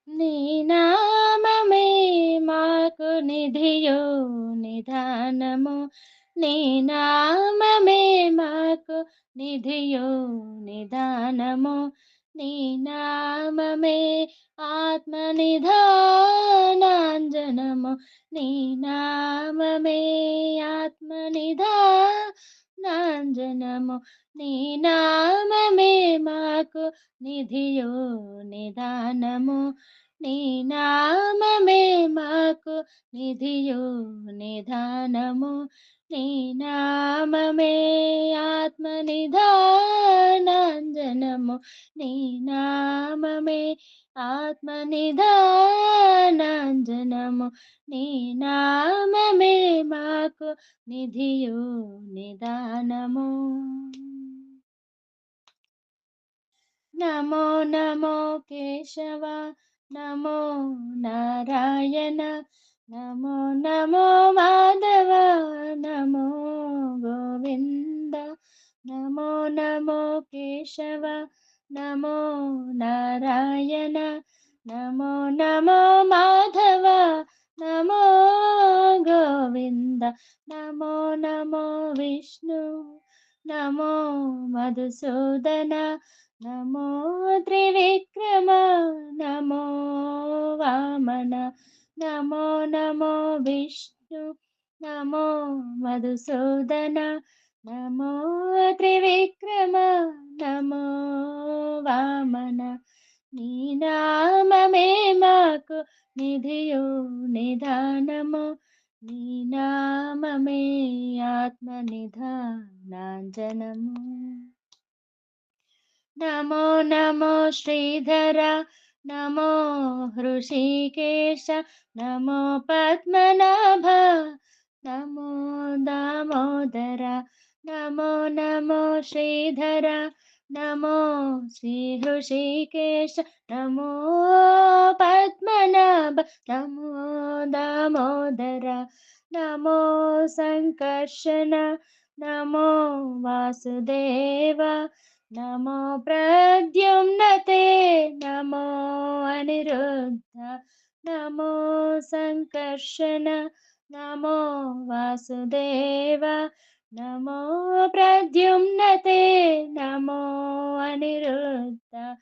నీ నామమే మాకు నిధియు నిదానము. నీ నామమే మాకు నిధియు నిదానము. నీ నామమే ఆత్మ నిధానాంజనము. నీ నామమే ఆత్మ నిధానాంజనము. నీ నామమే మాకు నిధియో నిదానము. నీ నామమే మాకు నిధియో నిదానము. నీ నామమే ఆత్మ నిధానాంజనము. నీ నామమే ఆత్మ నిధానాంజనము. నీ నామమే మాకు నిధియో నిదానము. నమో నమో కేశవ, నమో నారాయణ, నమో నమో మాధవ, నమో గోవింద. నమో నమో కేశవ, నమో నారాయణ, నమో నమో మాధవ, నమో గోవింద. నమో నమో విష్ణు, నమో మధుసూదన, నమో త్రివిక్రమ, నమో వామన. నమో నమో విష్ణు, నమో మధుసూదన, నమో త్రివిక్రమ, నమో వామన. నీ నామమే మాకు నిధియో నిదానము. నీ నామమే ఆత్మ నిధానాంజనము. నమో నమో శ్రీధర, నమో హృషికేశ, నమో పద్మనాభ, నమో దామోదర. నమో నమో శ్రీధర, నమో శ్రీ హృషికేశ, నమో పద్మనాభ, నమో దామోదర. నమో సంకర్షణ, నమో వాసుదేవ, నమో ప్రద్యుమ్నతే, నమో అనిరుద్ధ. నమో సంకర్షణ, నమో వాసుదేవ, నమో ప్రద్యుమ్నతే, నమో అనిరుద్ధ.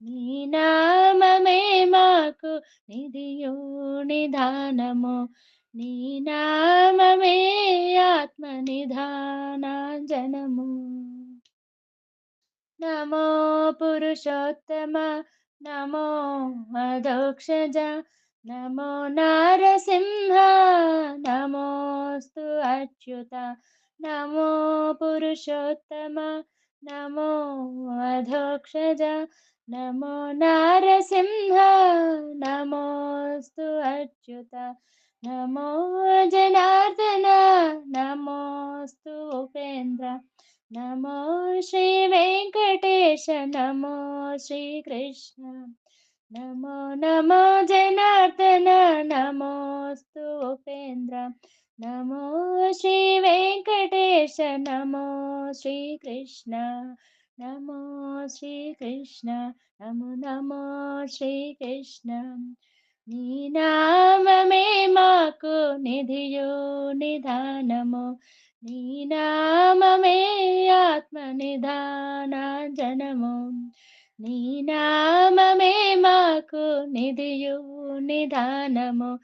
నీ నామమే మాకు నిధియో నిదానము. నీ నామమే ఆత్మ నిధానాంజనము. నమో పురుషోత్తమ, నమో అధోక్షజ, నమో నారసింహ, నమోస్తు అచ్యుత. నమో పురుషోత్తమ, నమో అధోక్షజ, నమో నారసింహ, నమోస్తు అచ్యుత. నమో జనార్దన, నమోస్తు ఉపేంద్ర. నమో శ్రీ వెంకటేశ, నమో శ్రీకృష్ణ. నమో నమో జనార్దన, నమోస్తు ఉపేంద్ర. నమో శ్రీ వెంకటేశ, నమో శ్రీకృష్ణ. నమో శ్రీకృష్ణ, నమో నమో శ్రీకృష్ణ. నీ నామమే మాకు నిధియో నిదానము. నీ నామమే ఆత్మ నిధానాంజనము. నీ నామమే మాకు నిధియు నిదానము.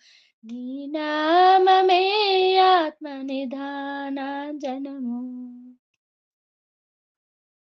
నీ నామమే ఆత్మ నిధానాంజనము.